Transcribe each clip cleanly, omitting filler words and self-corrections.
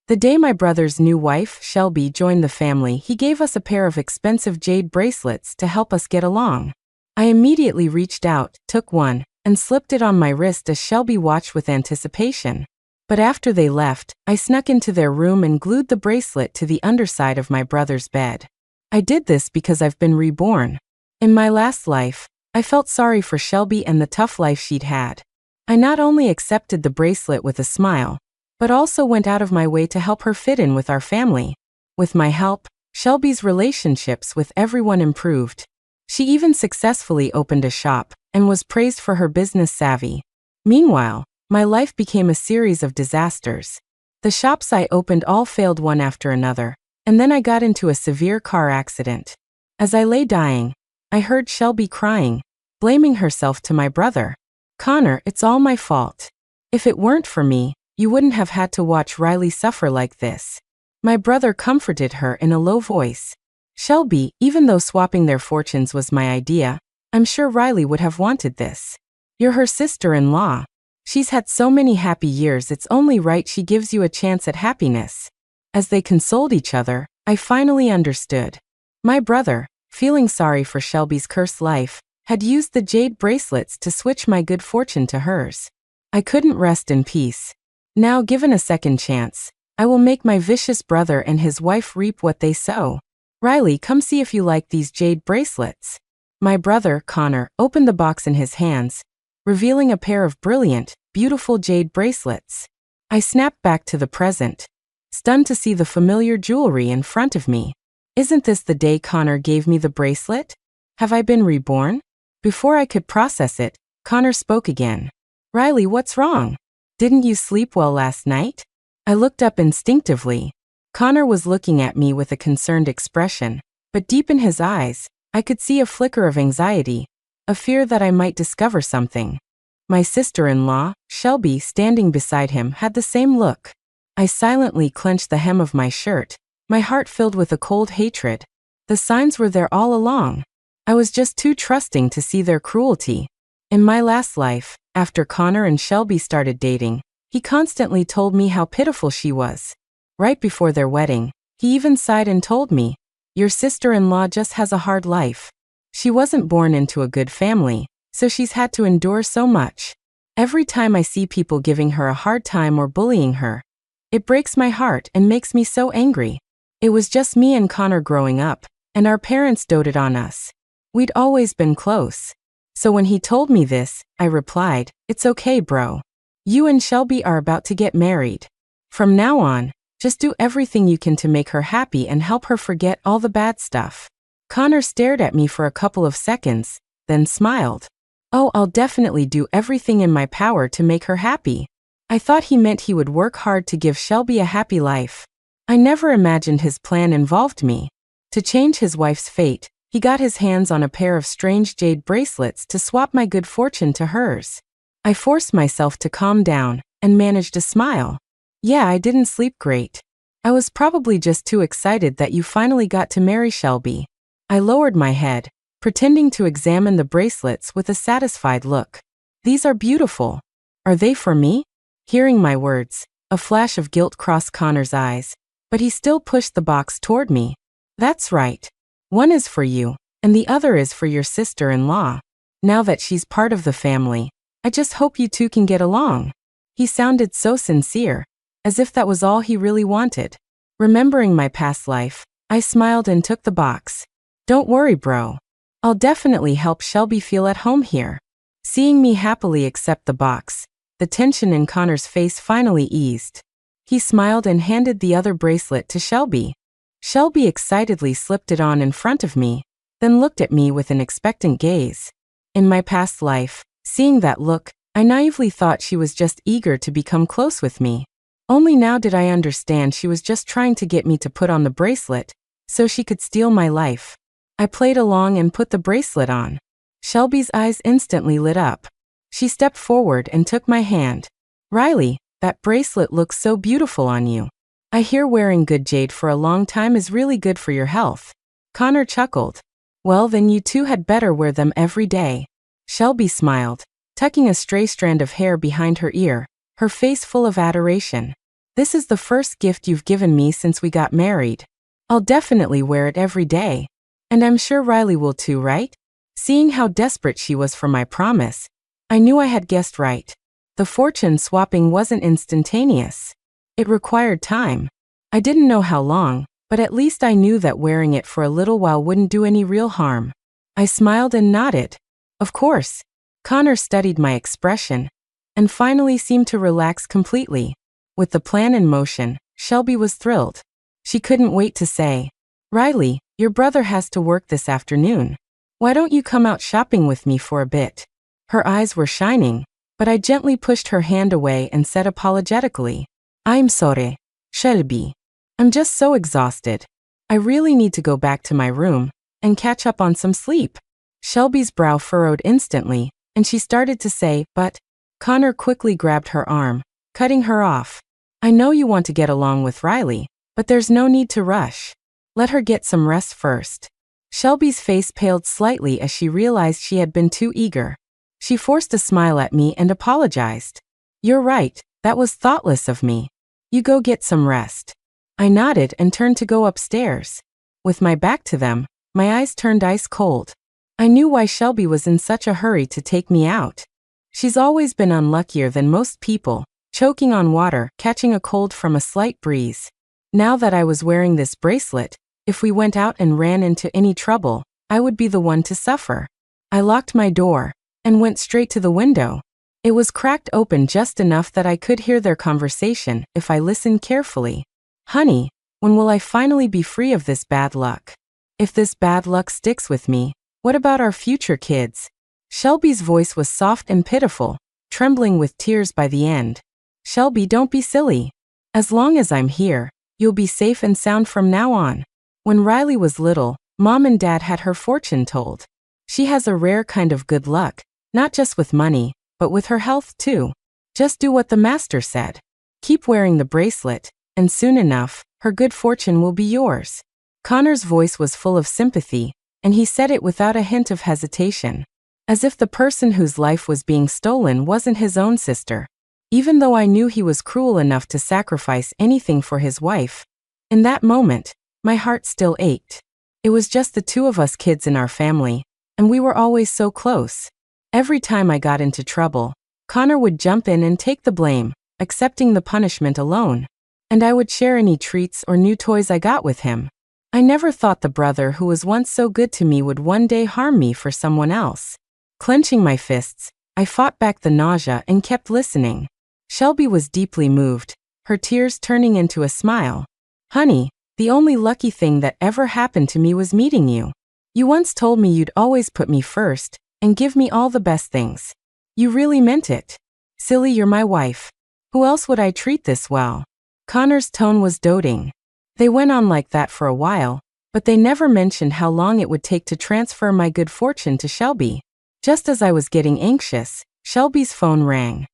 The day my brother's new wife, Shelby, joined the family, he gave us a pair of expensive jade bracelets to help us get along. I immediately reached out, took one, and slipped it on my wrist as Shelby watched with anticipation. But after they left, I snuck into their room and glued the bracelet to the underside of my brother's bed. I did this because I've been reborn. In my last life, I felt sorry for Shelby and the tough life she'd had. I not only accepted the bracelet with a smile, but also went out of my way to help her fit in with our family. With my help, Shelby's relationships with everyone improved. She even successfully opened a shop and was praised for her business savvy. Meanwhile, my life became a series of disasters. The shops I opened all failed one after another, and then I got into a severe car accident. As I lay dying, I heard Shelby crying, blaming herself to my brother. "Connor, it's all my fault. If it weren't for me, you wouldn't have had to watch Riley suffer like this." My brother comforted her in a low voice. "Shelby, even though swapping their fortunes was my idea, I'm sure Riley would have wanted this. You're her sister-in-law. She's had so many happy years, it's only right she gives you a chance at happiness." As they consoled each other, I finally understood. My brother, feeling sorry for Shelby's cursed life, had used the jade bracelets to switch my good fortune to hers. I couldn't rest in peace. Now, given a second chance, I will make my vicious brother and his wife reap what they sow. "Riley, come see if you like these jade bracelets." My brother, Connor, opened the box in his hands, revealing a pair of brilliant, beautiful jade bracelets. I snapped back to the present, stunned to see the familiar jewelry in front of me. Isn't this the day Connor gave me the bracelet? Have I been reborn? Before I could process it, Connor spoke again. "Riley, what's wrong? Didn't you sleep well last night?" I looked up instinctively. Connor was looking at me with a concerned expression, but deep in his eyes, I could see a flicker of anxiety, a fear that I might discover something. My sister-in-law, Shelby, standing beside him, had the same look. I silently clenched the hem of my shirt, my heart filled with a cold hatred. The signs were there all along. I was just too trusting to see their cruelty. In my last life, after Connor and Shelby started dating, he constantly told me how pitiful she was. Right before their wedding, he even sighed and told me, "Your sister-in-law just has a hard life. She wasn't born into a good family, so she's had to endure so much." Every time I see people giving her a hard time or bullying her, it breaks my heart and makes me so angry. It was just me and Connor growing up, and our parents doted on us. We'd always been close. So when he told me this, I replied, "It's okay, bro. You and Shelby are about to get married. From now on, just do everything you can to make her happy and help her forget all the bad stuff." Connor stared at me for a couple of seconds, then smiled. "Oh, I'll definitely do everything in my power to make her happy." I thought he meant he would work hard to give Shelby a happy life. I never imagined his plan involved me. To change his wife's fate, he got his hands on a pair of strange jade bracelets to swap my good fortune to hers. I forced myself to calm down and managed a smile. "Yeah, I didn't sleep great. I was probably just too excited that you finally got to marry Shelby." I lowered my head, pretending to examine the bracelets with a satisfied look. "These are beautiful. Are they for me?" Hearing my words, a flash of guilt crossed Connor's eyes, but he still pushed the box toward me. "That's right. One is for you, and the other is for your sister-in-law. Now that she's part of the family, I just hope you two can get along." He sounded so sincere, as if that was all he really wanted. Remembering my past life, I smiled and took the box. "Don't worry, bro. I'll definitely help Shelby feel at home here." Seeing me happily accept the box, the tension in Connor's face finally eased. He smiled and handed the other bracelet to Shelby. Shelby excitedly slipped it on in front of me, then looked at me with an expectant gaze. In my past life, seeing that look, I naively thought she was just eager to become close with me. Only now did I understand she was just trying to get me to put on the bracelet, so she could steal my life. I played along and put the bracelet on. Shelby's eyes instantly lit up. She stepped forward and took my hand. "Riley, that bracelet looks so beautiful on you. I hear wearing good jade for a long time is really good for your health." Connor chuckled. "Well, then you two had better wear them every day." Shelby smiled, tucking a stray strand of hair behind her ear, her face full of adoration. This is the first gift you've given me since we got married. I'll definitely wear it every day. And I'm sure Riley will too, right? Seeing how desperate she was for my promise, I knew I had guessed right. The fortune swapping wasn't instantaneous. It required time. I didn't know how long, but at least I knew that wearing it for a little while wouldn't do any real harm. I smiled and nodded. Of course. Connor studied my expression and finally seemed to relax completely. With the plan in motion, Shelby was thrilled. She couldn't wait to say, "Riley, your brother has to work this afternoon. Why don't you come out shopping with me for a bit?" Her eyes were shining, but I gently pushed her hand away and said apologetically, "I'm sorry, Shelby. I'm just so exhausted. I really need to go back to my room and catch up on some sleep." Shelby's brow furrowed instantly, and she started to say, "But..." Connor quickly grabbed her arm, cutting her off. "I know you want to get along with Riley, but there's no need to rush. Let her get some rest first." Shelby's face paled slightly as she realized she had been too eager. She forced a smile at me and apologized. "You're right, that was thoughtless of me. You go get some rest." I nodded and turned to go upstairs. With my back to them, my eyes turned ice cold. I knew why Shelby was in such a hurry to take me out. She's always been unluckier than most people, choking on water, catching a cold from a slight breeze. Now that I was wearing this bracelet, if we went out and ran into any trouble, I would be the one to suffer. I locked my door and went straight to the window. It was cracked open just enough that I could hear their conversation if I listened carefully. "Honey, when will I finally be free of this bad luck? If this bad luck sticks with me, what about our future kids?" Shelby's voice was soft and pitiful, trembling with tears by the end. "Shelby, don't be silly. As long as I'm here, you'll be safe and sound from now on. When Riley was little, Mom and Dad had her fortune told. She has a rare kind of good luck, not just with money, but with her health too. Just do what the master said. Keep wearing the bracelet, and soon enough, her good fortune will be yours." Connor's voice was full of sympathy, and he said it without a hint of hesitation, as if the person whose life was being stolen wasn't his own sister. Even though I knew he was cruel enough to sacrifice anything for his wife, in that moment, my heart still ached. It was just the two of us kids in our family, and we were always so close. Every time I got into trouble, Connor would jump in and take the blame, accepting the punishment alone. And I would share any treats or new toys I got with him. I never thought the brother who was once so good to me would one day harm me for someone else. Clenching my fists, I fought back the nausea and kept listening. Shelby was deeply moved, her tears turning into a smile. "Honey, the only lucky thing that ever happened to me was meeting you. You once told me you'd always put me first and give me all the best things. You really meant it. Silly, you're my wife. Who else would I treat this well?" Connor's tone was doting. They went on like that for a while, but they never mentioned how long it would take to transfer my good fortune to Shelby. Just as I was getting anxious, Shelby's phone rang.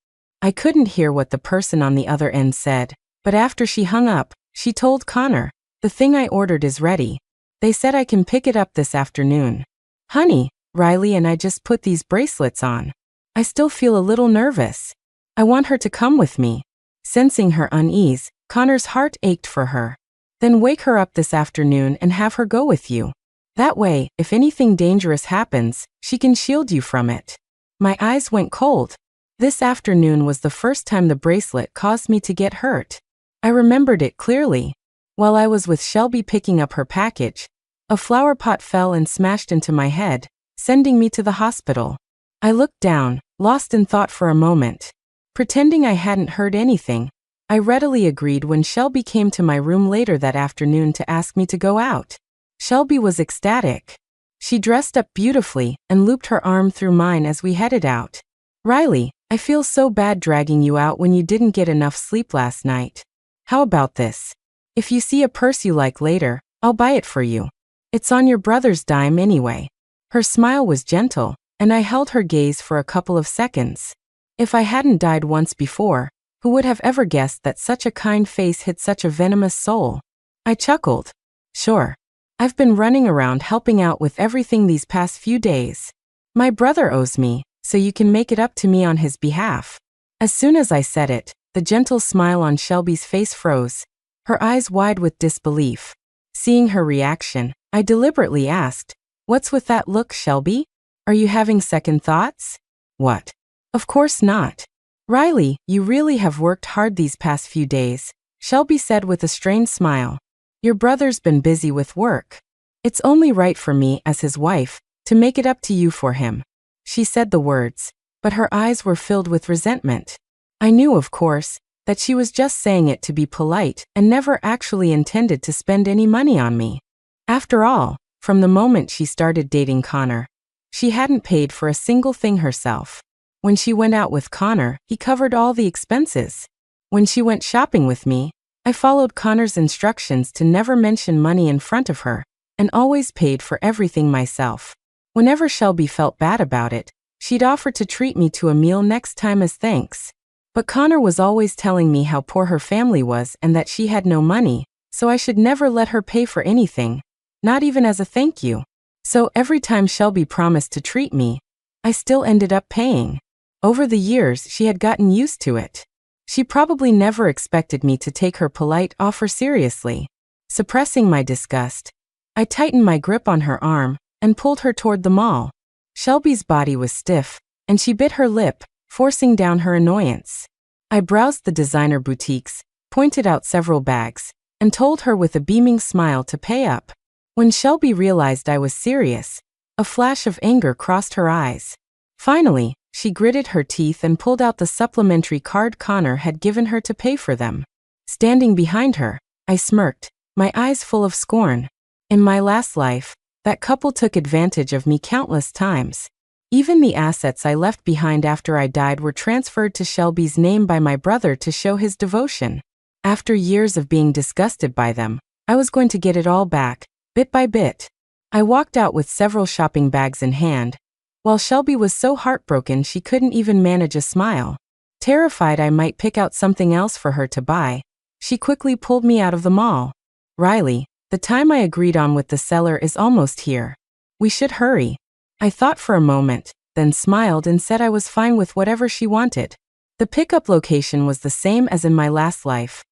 I couldn't hear what the person on the other end said, but after she hung up, she told Connor, "The thing I ordered is ready. They said I can pick it up this afternoon." "Honey, Riley and I just put these bracelets on. I still feel a little nervous. I want her to come with me." Sensing her unease, Connor's heart ached for her. "Then wake her up this afternoon and have her go with you. That way, if anything dangerous happens, she can shield you from it." My eyes went cold. This afternoon was the first time the bracelet caused me to get hurt. I remembered it clearly. While I was with Shelby picking up her package, a flower pot fell and smashed into my head, sending me to the hospital. I looked down, lost in thought for a moment. Pretending I hadn't heard anything, I readily agreed when Shelby came to my room later that afternoon to ask me to go out. Shelby was ecstatic. She dressed up beautifully and looped her arm through mine as we headed out. "Riley, I feel so bad dragging you out when you didn't get enough sleep last night. How about this? If you see a purse you like later, I'll buy it for you. It's on your brother's dime anyway." Her smile was gentle, and I held her gaze for a couple of seconds. If I hadn't died once before, who would have ever guessed that such a kind face hid such a venomous soul? I chuckled. "Sure. I've been running around helping out with everything these past few days. My brother owes me, so you can make it up to me on his behalf." As soon as I said it, The gentle smile on Shelby's face froze, her eyes wide with disbelief. Seeing her reaction, I deliberately asked, "What's with that look, Shelby? Are you having second thoughts?" "What? Of course not. Riley, you really have worked hard these past few days," Shelby said with a strained smile. "Your brother's been busy with work. It's only right for me, as his wife, to make it up to you for him." She said the words, but her eyes were filled with resentment. I knew, of course, that she was just saying it to be polite and never actually intended to spend any money on me. After all, from the moment she started dating Connor, she hadn't paid for a single thing herself. When she went out with Connor, he covered all the expenses. When she went shopping with me, I followed Connor's instructions to never mention money in front of her, and always paid for everything myself. Whenever Shelby felt bad about it, she'd offer to treat me to a meal next time as thanks. But Connor was always telling me how poor her family was and that she had no money, so I should never let her pay for anything, not even as a thank you. So every time Shelby promised to treat me, I still ended up paying. Over the years, she had gotten used to it. She probably never expected me to take her polite offer seriously. Suppressing my disgust, I tightened my grip on her arm and pulled her toward the mall. Shelby's body was stiff, and she bit her lip, forcing down her annoyance. I browsed the designer boutiques, pointed out several bags, and told her with a beaming smile to pay up. When Shelby realized I was serious, a flash of anger crossed her eyes. Finally, she gritted her teeth and pulled out the supplementary card Connor had given her to pay for them. Standing behind her, I smirked, my eyes full of scorn. In my last life, that couple took advantage of me countless times. Even the assets I left behind after I died were transferred to Shelby's name by my brother to show his devotion. After years of being disgusted by them, I was going to get it all back, bit by bit. I walked out with several shopping bags in hand, while Shelby was so heartbroken she couldn't even manage a smile. Terrified I might pick out something else for her to buy, she quickly pulled me out of the mall. "Riley, the time I agreed on with the seller is almost here. We should hurry." I thought for a moment, then smiled and said I was fine with whatever she wanted. The pickup location was the same as in my last life.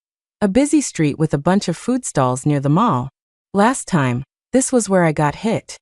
A busy street with a bunch of food stalls near the mall. Last time, this was where I got hit.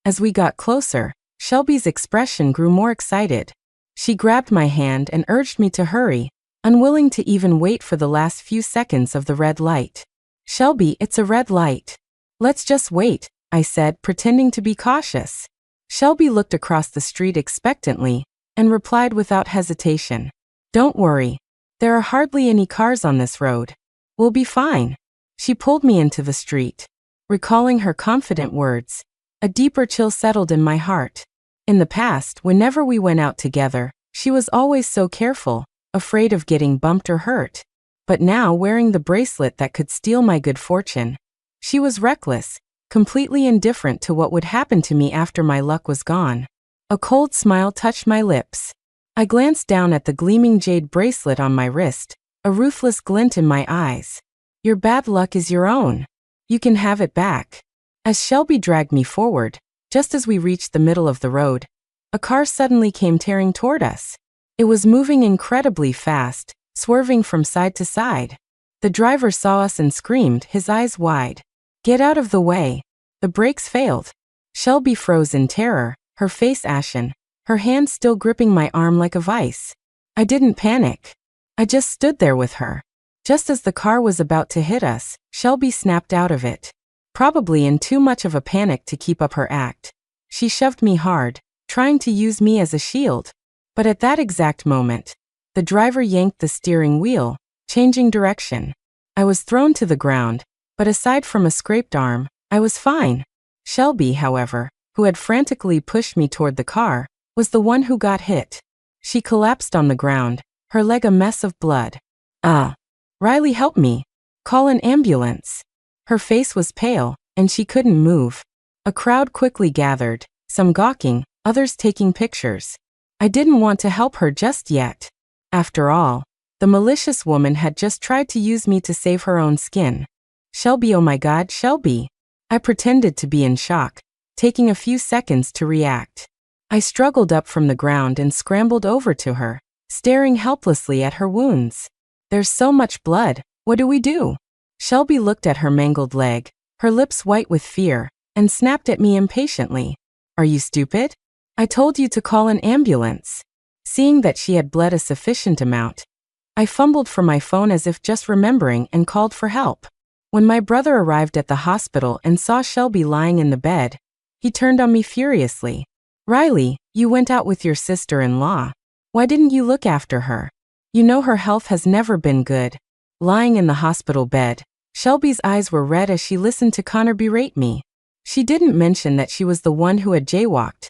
As we got closer, Shelby's expression grew more excited. She grabbed my hand and urged me to hurry, unwilling to even wait for the last few seconds of the red light. "Shelby, it's a red light. Let's just wait," I said, pretending to be cautious. Shelby looked across the street expectantly and replied without hesitation, "Don't worry. There are hardly any cars on this road. We'll be fine." She pulled me into the street. Recalling her confident words, a deeper chill settled in my heart. In the past, whenever we went out together, she was always so careful, afraid of getting bumped or hurt. But now, wearing the bracelet that could steal my good fortune, she was reckless, completely indifferent to what would happen to me after my luck was gone. A cold smile touched my lips. I glanced down at the gleaming jade bracelet on my wrist, a ruthless glint in my eyes. "Your bad luck is your own. You can have it back." As Shelby dragged me forward, just as we reached the middle of the road, a car suddenly came tearing toward us. It was moving incredibly fast, swerving from side to side. The driver saw us and screamed, his eyes wide. "Get out of the way." The brakes failed. Shelby froze in terror, her face ashen, her hand still gripping my arm like a vice. I didn't panic. I just stood there with her. Just as the car was about to hit us, Shelby snapped out of it. Probably in too much of a panic to keep up her act. She shoved me hard, trying to use me as a shield. But at that exact moment, the driver yanked the steering wheel, changing direction. I was thrown to the ground, but aside from a scraped arm, I was fine. Shelby, however, who had frantically pushed me toward the car, was the one who got hit. She collapsed on the ground, her leg a mess of blood. Riley, help me. Call an ambulance." Her face was pale, and she couldn't move. A crowd quickly gathered, some gawking, others taking pictures. I didn't want to help her just yet. After all, the malicious woman had just tried to use me to save her own skin. "Shelby, oh my God, Shelby." I pretended to be in shock, taking a few seconds to react. I struggled up from the ground and scrambled over to her, staring helplessly at her wounds. There's so much blood. What do we do? Shelby looked at her mangled leg, her lips white with fear, and snapped at me impatiently. Are you stupid? I told you to call an ambulance. Seeing that she had bled a sufficient amount, I fumbled for my phone as if just remembering and called for help. When my brother arrived at the hospital and saw Shelby lying in the bed, he turned on me furiously. Riley, you went out with your sister-in-law. Why didn't you look after her? You know her health has never been good. Lying in the hospital bed, Shelby's eyes were red as she listened to Connor berate me. She didn't mention that she was the one who had jaywalked,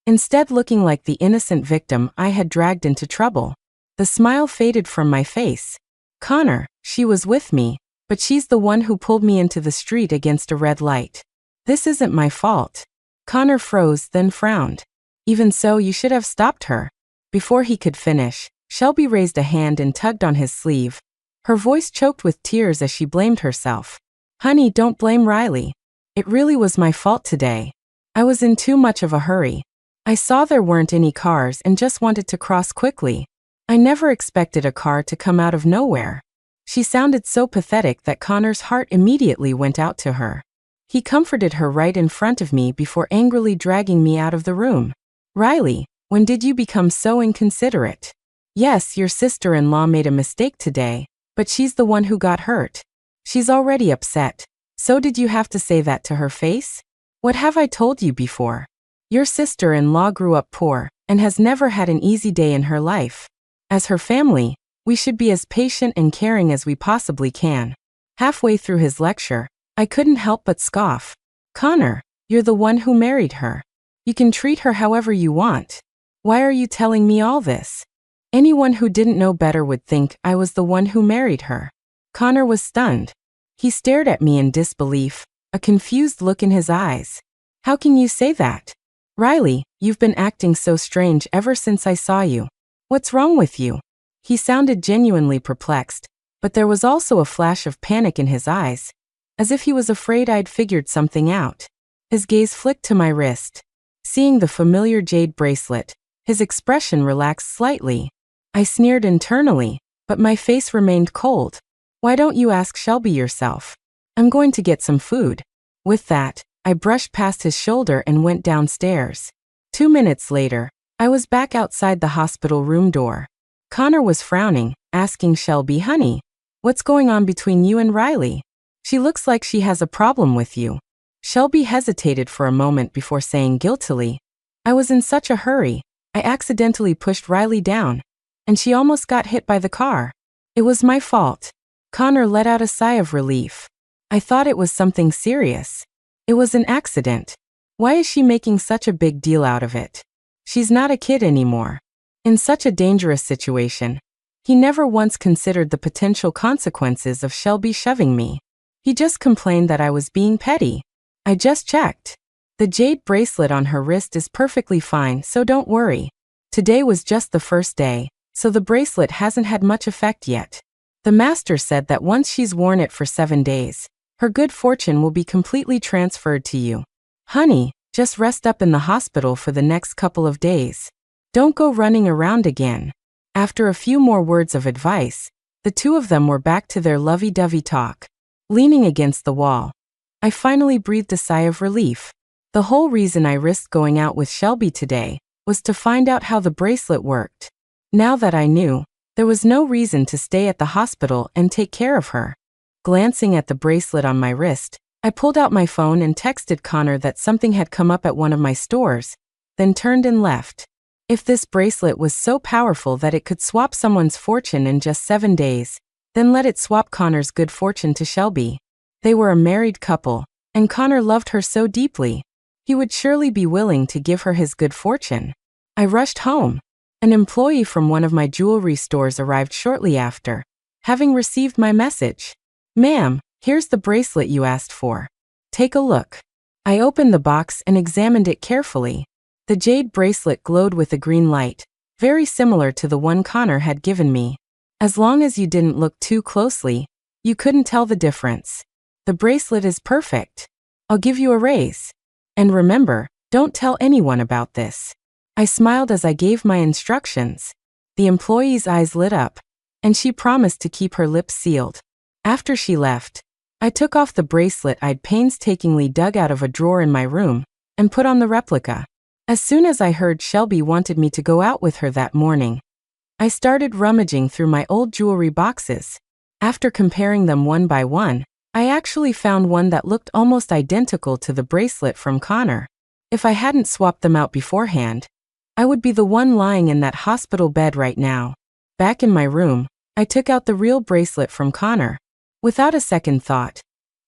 instead looking like the innocent victim I had dragged into trouble. The smile faded from my face. Connor, she was with me, but she's the one who pulled me into the street against a red light. This isn't my fault. Connor froze, then frowned. Even so, you should have stopped her. Before he could finish, Shelby raised a hand and tugged on his sleeve. Her voice choked with tears as she blamed herself. Honey, don't blame Riley. It really was my fault today. I was in too much of a hurry. I saw there weren't any cars and just wanted to cross quickly. I never expected a car to come out of nowhere. She sounded so pathetic that Connor's heart immediately went out to her. He comforted her right in front of me before angrily dragging me out of the room. Riley, when did you become so inconsiderate? Yes, your sister-in-law made a mistake today, but she's the one who got hurt. She's already upset. So did you have to say that to her face? What have I told you before? Your sister-in-law grew up poor and has never had an easy day in her life. As her family, we should be as patient and caring as we possibly can. Halfway through his lecture, I couldn't help but scoff. Connor, you're the one who married her. You can treat her however you want. Why are you telling me all this? Anyone who didn't know better would think I was the one who married her. Connor was stunned. He stared at me in disbelief, a confused look in his eyes. How can you say that? Riley, you've been acting so strange ever since I saw you. What's wrong with you? He sounded genuinely perplexed, but there was also a flash of panic in his eyes, as if he was afraid I'd figured something out. His gaze flicked to my wrist. Seeing the familiar jade bracelet, his expression relaxed slightly. I sneered internally, but my face remained cold. Why don't you ask Shelby yourself? I'm going to get some food. With that, I brushed past his shoulder and went downstairs. 2 minutes later, I was back outside the hospital room door. Connor was frowning, asking Shelby, honey, what's going on between you and Riley? She looks like she has a problem with you. Shelby hesitated for a moment before saying guiltily, I was in such a hurry, I accidentally pushed Riley down, and she almost got hit by the car. It was my fault. Connor let out a sigh of relief. I thought it was something serious. It was an accident. Why is she making such a big deal out of it? She's not a kid anymore. In such a dangerous situation, he never once considered the potential consequences of Shelby shoving me. He just complained that I was being petty. I just checked. The jade bracelet on her wrist is perfectly fine, so don't worry. Today was just the first day, so the bracelet hasn't had much effect yet. The master said that once she's worn it for 7 days, her good fortune will be completely transferred to you. Honey, just rest up in the hospital for the next couple of days. Don't go running around again. After a few more words of advice, the two of them were back to their lovey-dovey talk. Leaning against the wall, I finally breathed a sigh of relief. The whole reason I risked going out with Shelby today was to find out how the bracelet worked. Now that I knew, there was no reason to stay at the hospital and take care of her. Glancing at the bracelet on my wrist, I pulled out my phone and texted Connor that something had come up at one of my stores, then turned and left. If this bracelet was so powerful that it could swap someone's fortune in just 7 days, then let it swap Connor's good fortune to Shelby. They were a married couple, and Connor loved her so deeply. He would surely be willing to give her his good fortune. I rushed home. An employee from one of my jewelry stores arrived shortly after, having received my message. Ma'am, here's the bracelet you asked for. Take a look. I opened the box and examined it carefully. The jade bracelet glowed with a green light, very similar to the one Connor had given me. As long as you didn't look too closely, you couldn't tell the difference. The bracelet is perfect. I'll give you a raise. And remember, don't tell anyone about this. I smiled as I gave my instructions. The employee's eyes lit up. and she promised to keep her lips sealed. After she left, I took off the bracelet I'd painstakingly dug out of a drawer in my room and put on the replica. As soon as I heard Shelby wanted me to go out with her that morning, I started rummaging through my old jewelry boxes. After comparing them one by one, I actually found one that looked almost identical to the bracelet from Connor. If I hadn't swapped them out beforehand, I would be the one lying in that hospital bed right now. Back in my room, I took out the real bracelet from Connor. Without a second thought,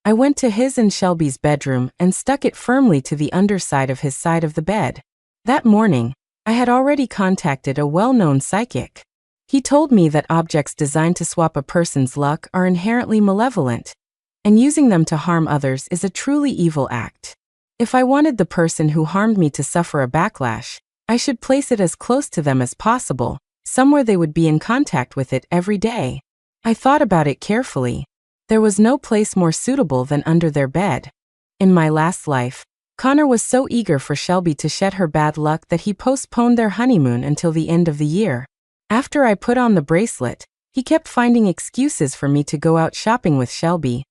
I went to his and Shelby's bedroom and stuck it firmly to the underside of his side of the bed. That morning, I had already contacted a well-known psychic. He told me that objects designed to swap a person's luck are inherently malevolent, and using them to harm others is a truly evil act. If I wanted the person who harmed me to suffer a backlash, I should place it as close to them as possible, somewhere they would be in contact with it every day. I thought about it carefully. There was no place more suitable than under their bed. In my last life, Connor was so eager for Shelby to shed her bad luck that he postponed their honeymoon until the end of the year. After I put on the bracelet, he kept finding excuses for me to go out shopping with Shelby,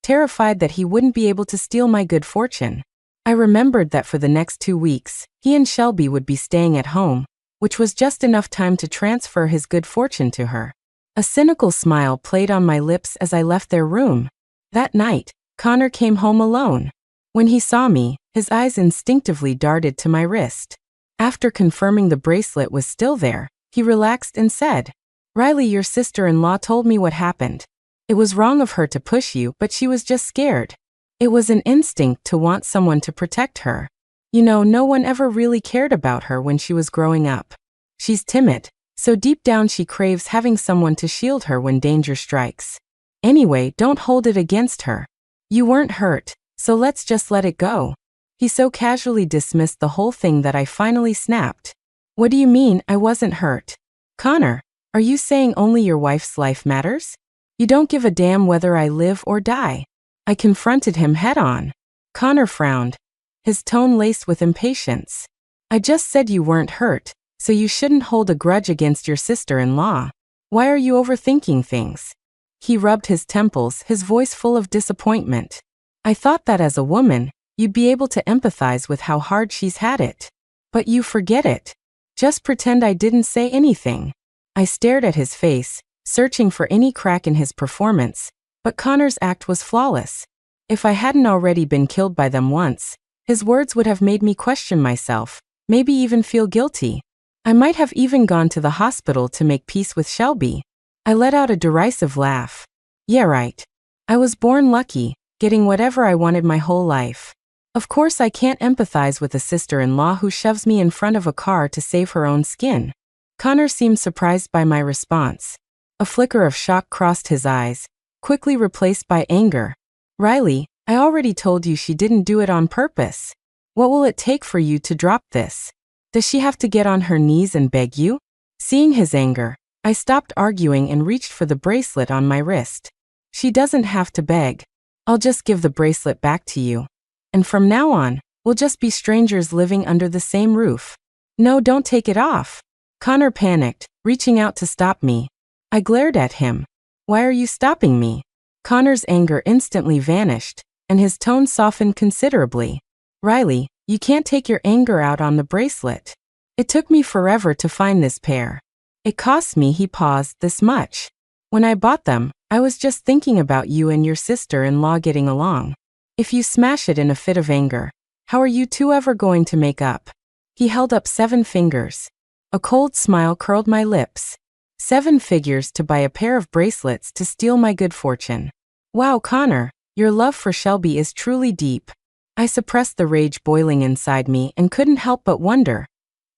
terrified that he wouldn't be able to steal my good fortune. I remembered that for the next 2 weeks, he and Shelby would be staying at home, which was just enough time to transfer his good fortune to her. A cynical smile played on my lips as I left their room. That night, Connor came home alone. When he saw me, his eyes instinctively darted to my wrist. After confirming the bracelet was still there, he relaxed and said, "Riley, your sister-in-law told me what happened. It was wrong of her to push you, but she was just scared. It was an instinct to want someone to protect her. You know, no one ever really cared about her when she was growing up. She's timid, so deep down she craves having someone to shield her when danger strikes. Anyway, don't hold it against her. You weren't hurt, so let's just let it go." He so casually dismissed the whole thing that I finally snapped. "What do you mean I wasn't hurt? Connor, are you saying only your wife's life matters? You don't give a damn whether I live or die?" I confronted him head-on. Connor frowned, his tone laced with impatience. "I just said you weren't hurt, so you shouldn't hold a grudge against your sister-in-law. Why are you overthinking things?" He rubbed his temples, his voice full of disappointment. "I thought that as a woman, you'd be able to empathize with how hard she's had it. But you forget it. Just pretend I didn't say anything." I stared at his face, searching for any crack in his performance, but Connor's act was flawless. If I hadn't already been killed by them once, his words would have made me question myself, maybe even feel guilty. I might have even gone to the hospital to make peace with Shelby. I let out a derisive laugh. "Yeah, right. I was born lucky, getting whatever I wanted my whole life. Of course I can't empathize with a sister-in-law who shoves me in front of a car to save her own skin." Connor seemed surprised by my response. A flicker of shock crossed his eyes, quickly replaced by anger. "Riley, I already told you she didn't do it on purpose. What will it take for you to drop this? Does she have to get on her knees and beg you?" Seeing his anger, I stopped arguing and reached for the bracelet on my wrist. "She doesn't have to beg. I'll just give the bracelet back to you. And from now on, we'll just be strangers living under the same roof." "No, don't take it off." Connor panicked, reaching out to stop me. I glared at him. "Why are you stopping me?" Connor's anger instantly vanished, and his tone softened considerably. "Riley, you can't take your anger out on the bracelet. It took me forever to find this pair. It cost me," he paused, "this much. When I bought them, I was just thinking about you and your sister-in-law getting along. If you smash it in a fit of anger, how are you two ever going to make up?" He held up 7 fingers. A cold smile curled my lips. 7 figures to buy a pair of bracelets to steal my good fortune. Wow, Connor, your love for Shelby is truly deep. I suppressed the rage boiling inside me and couldn't help but wonder,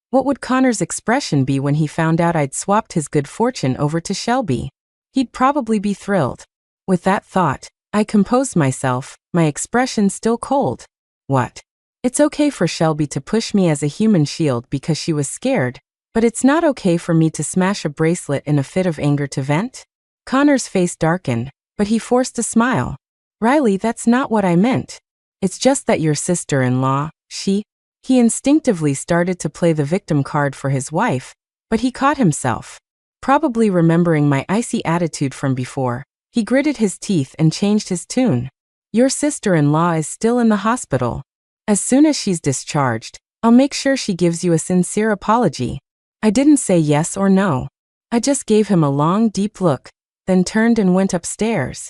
what would Connor's expression be when he found out I'd swapped his good fortune over to Shelby? He'd probably be thrilled. With that thought, I composed myself, my expression still cold. "What? It's okay for Shelby to push me as a human shield because she was scared, but it's not okay for me to smash a bracelet in a fit of anger to vent?" Connor's face darkened, but he forced a smile. "Riley, that's not what I meant. It's just that your sister-in-law, He instinctively started to play the victim card for his wife, but he caught himself. Probably remembering my icy attitude from before, he gritted his teeth and changed his tune. Your sister-in-law is still in the hospital. As soon as she's discharged, I'll make sure she gives you a sincere apology. I didn't say yes or no. I just gave him a long, deep look, then turned and went upstairs.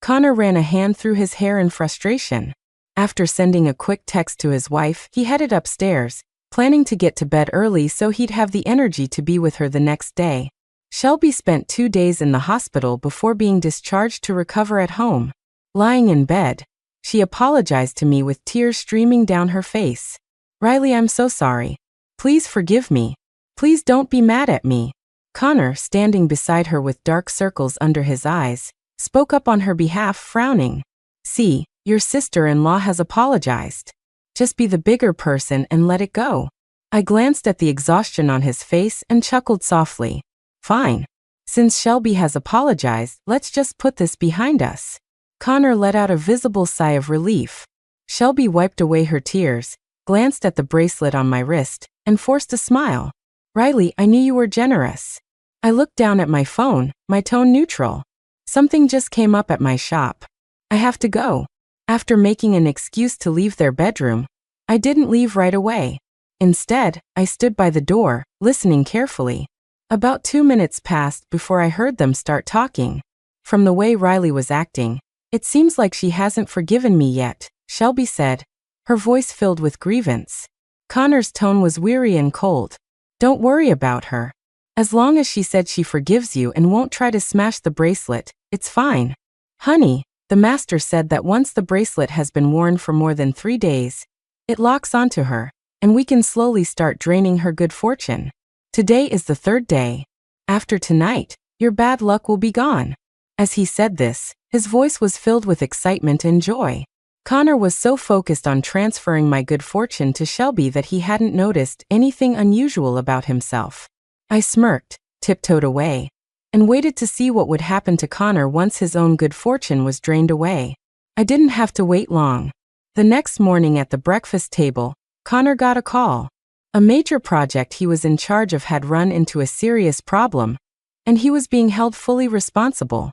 Connor ran a hand through his hair in frustration. After sending a quick text to his wife, he headed upstairs, planning to get to bed early so he'd have the energy to be with her the next day. Shelby spent 2 days in the hospital before being discharged to recover at home. Lying in bed, she apologized to me with tears streaming down her face. Riley, I'm so sorry. Please forgive me. Please don't be mad at me. Connor, standing beside her with dark circles under his eyes, spoke up on her behalf, frowning. See, your sister-in-law has apologized. Just be the bigger person and let it go. I glanced at the exhaustion on his face and chuckled softly. Fine. Since Shelby has apologized, let's just put this behind us. Connor let out a visible sigh of relief. Shelby wiped away her tears, glanced at the bracelet on my wrist, and forced a smile. Riley, I knew you were generous. I looked down at my phone, my tone neutral. Something just came up at my shop. I have to go. After making an excuse to leave their bedroom, I didn't leave right away. Instead, I stood by the door, listening carefully. About 2 minutes passed before I heard them start talking. From the way Riley was acting, it seems like she hasn't forgiven me yet, Shelby said, her voice filled with grievance. Connor's tone was weary and cold. Don't worry about her. As long as she said she forgives you and won't try to smash the bracelet, it's fine. Honey, the master said that once the bracelet has been worn for more than 3 days, it locks onto her, and we can slowly start draining her good fortune. Today is the 3rd day. After tonight, your bad luck will be gone. As he said this, his voice was filled with excitement and joy. Connor was so focused on transferring my good fortune to Shelby that he hadn't noticed anything unusual about himself. I smirked, tiptoed away, and waited to see what would happen to Connor once his own good fortune was drained away. I didn't have to wait long. The next morning at the breakfast table, Connor got a call. A major project he was in charge of had run into a serious problem, and he was being held fully responsible.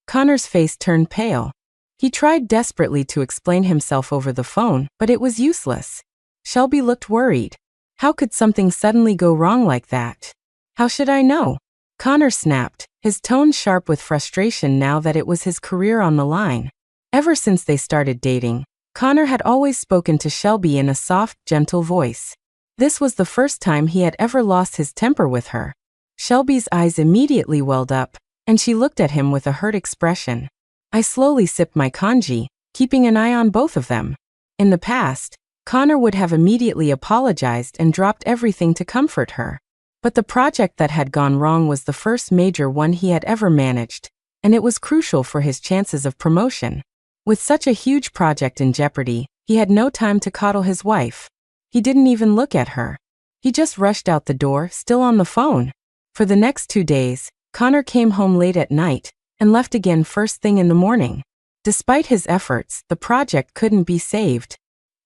Connor's face turned pale. He tried desperately to explain himself over the phone, but it was useless. Shelby looked worried. How could something suddenly go wrong like that? How should I know? Connor snapped, his tone sharp with frustration now that it was his career on the line. Ever since they started dating, Connor had always spoken to Shelby in a soft, gentle voice. This was the first time he had ever lost his temper with her. Shelby's eyes immediately welled up, and she looked at him with a hurt expression. I slowly sipped my congee, keeping an eye on both of them. In the past, Connor would have immediately apologized and dropped everything to comfort her. But the project that had gone wrong was the first major one he had ever managed, and it was crucial for his chances of promotion. With such a huge project in jeopardy, he had no time to coddle his wife. He didn't even look at her. He just rushed out the door, still on the phone. For the next 2 days, Connor came home late at night and left again first thing in the morning. Despite his efforts, the project couldn't be saved.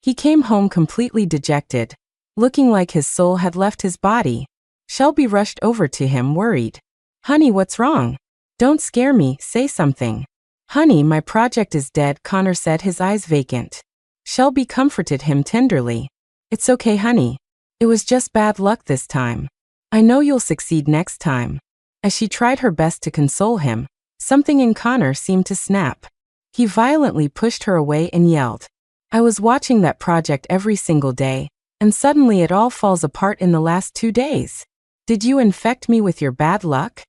He came home completely dejected, looking like his soul had left his body. Shelby rushed over to him, worried. Honey, what's wrong? Don't scare me, say something. Honey, my project is dead, Connor said, his eyes vacant. Shelby comforted him tenderly. It's okay, honey. It was just bad luck this time. I know you'll succeed next time. As she tried her best to console him, something in Connor seemed to snap. He violently pushed her away and yelled. I was watching that project every single day, and suddenly it all falls apart in the last 2 days. Did you infect me with your bad luck?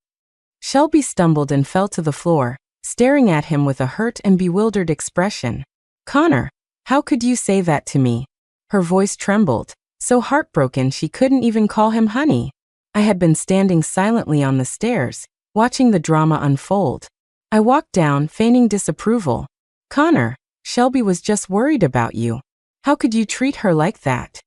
Shelby stumbled and fell to the floor, staring at him with a hurt and bewildered expression. Connor, how could you say that to me? Her voice trembled, so heartbroken she couldn't even call him honey. I had been standing silently on the stairs, watching the drama unfold. I walked down, feigning disapproval. Connor, Shelby was just worried about you. How could you treat her like that?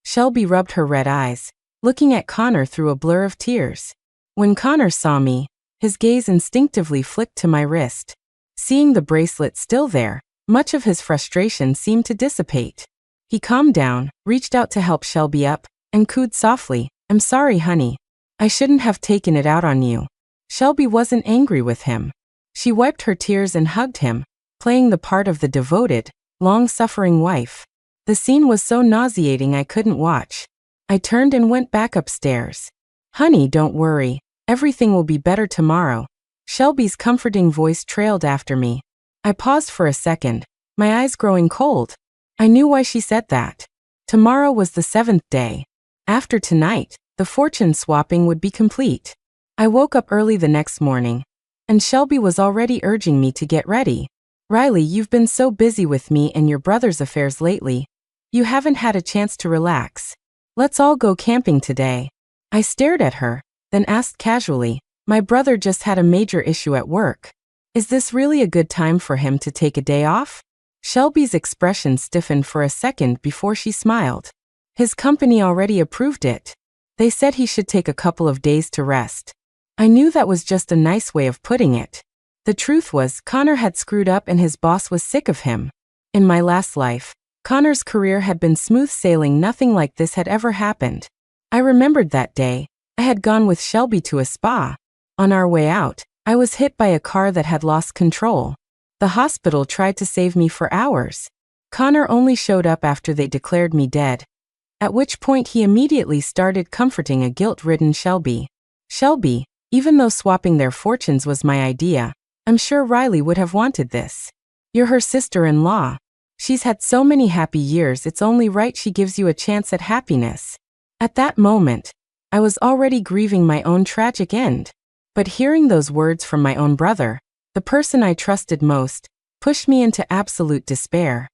Shelby rubbed her red eyes, looking at Connor through a blur of tears. When Connor saw me, his gaze instinctively flicked to my wrist. Seeing the bracelet still there, much of his frustration seemed to dissipate. He calmed down, reached out to help Shelby up, and cooed softly, I'm sorry, honey. I shouldn't have taken it out on you. Shelby wasn't angry with him. She wiped her tears and hugged him, playing the part of the devoted, long-suffering wife. The scene was so nauseating I couldn't watch. I turned and went back upstairs. Honey, don't worry. Everything will be better tomorrow. Shelby's comforting voice trailed after me. I paused for a second, my eyes growing cold. I knew why she said that. Tomorrow was the 7th day. After tonight, the fortune swapping would be complete. I woke up early the next morning, and Shelby was already urging me to get ready. Riley, you've been so busy with me and your brother's affairs lately. You haven't had a chance to relax. Let's all go camping today. I stared at her, then asked casually, my brother just had a major issue at work. Is this really a good time for him to take a day off? Shelby's expression stiffened for a second before she smiled. His company already approved it. They said he should take a couple of days to rest. I knew that was just a nice way of putting it. The truth was, Connor had screwed up and his boss was sick of him. In my last life, Connor's career had been smooth sailing, nothing like this had ever happened. I remembered that day. I had gone with Shelby to a spa. On our way out, I was hit by a car that had lost control. The hospital tried to save me for hours. Connor only showed up after they declared me dead. At which point he immediately started comforting a guilt-ridden Shelby. Shelby, even though swapping their fortunes was my idea, I'm sure Riley would have wanted this. You're her sister-in-law. She's had so many happy years, it's only right she gives you a chance at happiness. At that moment, I was already grieving my own tragic end. But hearing those words from my own brother, the person I trusted most, pushed me into absolute despair.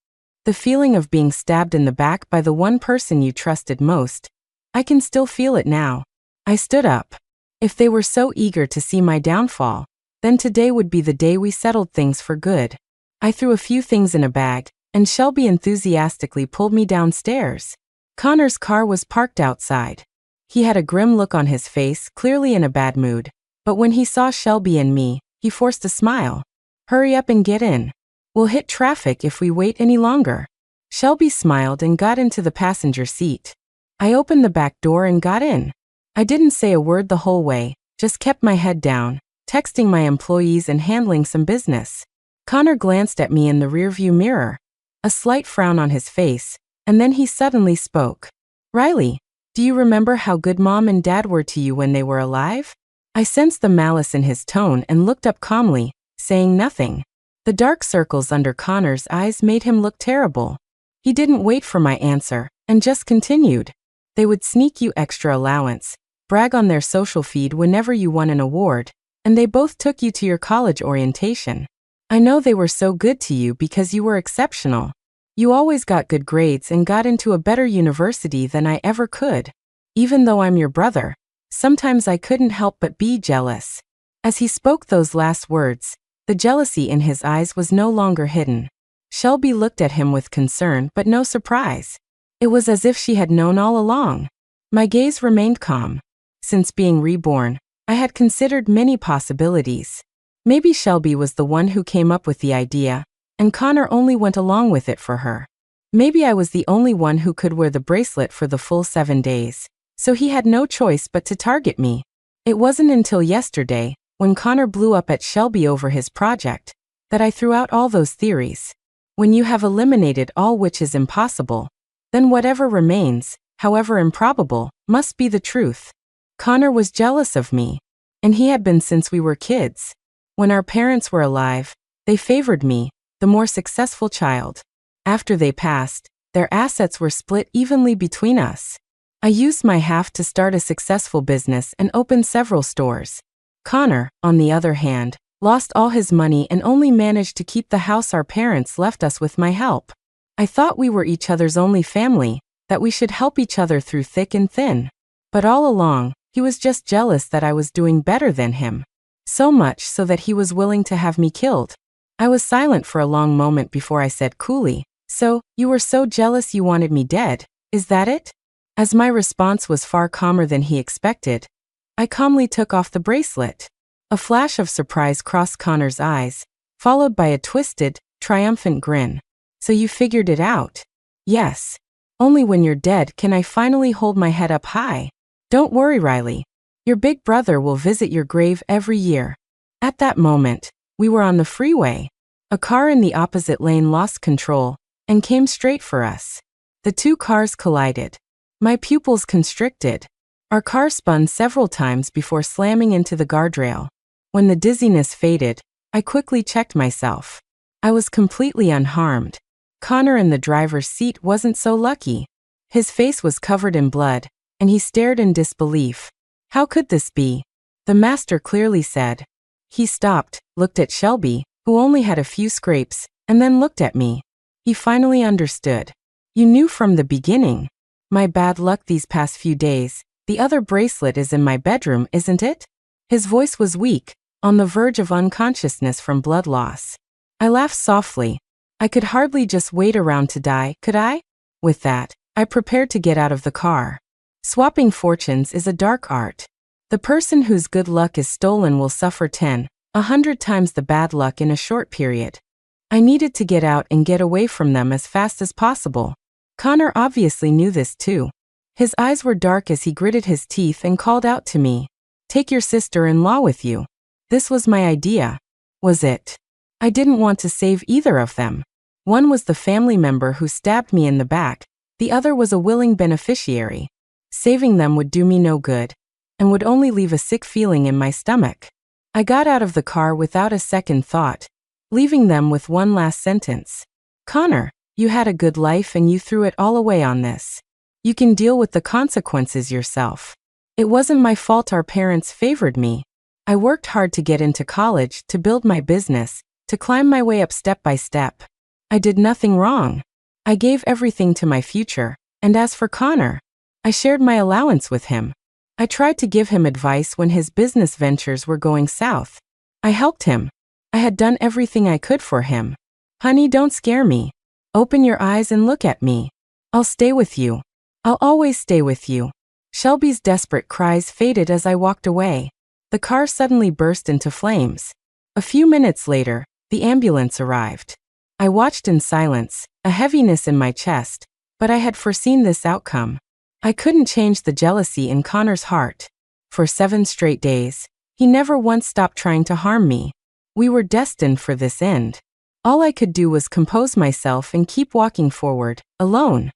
The feeling of being stabbed in the back by the one person you trusted most, I can still feel it now. I stood up. If they were so eager to see my downfall, then today would be the day we settled things for good. I threw a few things in a bag, and Shelby enthusiastically pulled me downstairs. Connor's car was parked outside. He had a grim look on his face, clearly in a bad mood. But when he saw Shelby and me, he forced a smile. Hurry up and get in. We'll hit traffic if we wait any longer. Shelby smiled and got into the passenger seat. I opened the back door and got in. I didn't say a word the whole way, just kept my head down, texting my employees and handling some business. Connor glanced at me in the rearview mirror, a slight frown on his face, and then he suddenly spoke. Riley, do you remember how good Mom and Dad were to you when they were alive? I sensed the malice in his tone and looked up calmly, saying nothing. The dark circles under Connor's eyes made him look terrible. He didn't wait for my answer, and just continued. They would sneak you extra allowance, brag on their social feed whenever you won an award, and they both took you to your college orientation. I know they were so good to you because you were exceptional. You always got good grades and got into a better university than I ever could. Even though I'm your brother, sometimes I couldn't help but be jealous. As he spoke those last words, the jealousy in his eyes was no longer hidden. Shelby looked at him with concern but no surprise. It was as if she had known all along. My gaze remained calm. Since being reborn, I had considered many possibilities. Maybe Shelby was the one who came up with the idea, and Connor only went along with it for her. Maybe I was the only one who could wear the bracelet for the full 7 days, so he had no choice but to target me. It wasn't until yesterday, when Connor blew up at Shelby over his project, that I threw out all those theories. When you have eliminated all which is impossible, then whatever remains, however improbable, must be the truth. Connor was jealous of me, and he had been since we were kids. When our parents were alive, they favored me, the more successful child. After they passed, their assets were split evenly between us. I used my half to start a successful business and open several stores. Connor, on the other hand, lost all his money and only managed to keep the house our parents left us with my help. I thought we were each other's only family, that we should help each other through thick and thin. But all along, he was just jealous that I was doing better than him. So much so that he was willing to have me killed. I was silent for a long moment before I said coolly, "So, you were so jealous you wanted me dead, is that it?" As my response was far calmer than he expected, I calmly took off the bracelet. A flash of surprise crossed Connor's eyes, followed by a twisted, triumphant grin. "So you figured it out?" "Yes. Only when you're dead can I finally hold my head up high. Don't worry, Riley. Your big brother will visit your grave every year. At that moment, we were on the freeway. A car in the opposite lane lost control and came straight for us. The two cars collided. My pupils constricted. Our car spun several times before slamming into the guardrail. When the dizziness faded, I quickly checked myself. I was completely unharmed. Connor in the driver's seat wasn't so lucky. His face was covered in blood, and he stared in disbelief. How could this be? The master clearly said. He stopped, looked at Shelby, who only had a few scrapes, and then looked at me. He finally understood. You knew from the beginning. My bad luck these past few days. The other bracelet is in my bedroom, isn't it? His voice was weak, on the verge of unconsciousness from blood loss. I laughed softly. I could hardly just wait around to die, could I? With that, I prepared to get out of the car. Swapping fortunes is a dark art. The person whose good luck is stolen will suffer 100 times the bad luck in a short period. I needed to get out and get away from them as fast as possible. Connor obviously knew this too. His eyes were dark as he gritted his teeth and called out to me. Take your sister-in-law with you. This was my idea. Was it? I didn't want to save either of them. One was the family member who stabbed me in the back. The other was a willing beneficiary. Saving them would do me no good, and would only leave a sick feeling in my stomach. I got out of the car without a second thought, leaving them with one last sentence. Connor, you had a good life and you threw it all away on this. You can deal with the consequences yourself. It wasn't my fault our parents favored me. I worked hard to get into college, to build my business, to climb my way up step by step. I did nothing wrong. I gave everything to my future, and as for Connor, I shared my allowance with him. I tried to give him advice when his business ventures were going south. I helped him. I had done everything I could for him. Honey, don't scare me. Open your eyes and look at me. I'll stay with you. I'll always stay with you. Shelby's desperate cries faded as I walked away. The car suddenly burst into flames. A few minutes later, the ambulance arrived. I watched in silence, a heaviness in my chest, but I had foreseen this outcome. I couldn't change the jealousy in Connor's heart. For 7 straight days, he never once stopped trying to harm me. We were destined for this end. All I could do was compose myself and keep walking forward, alone.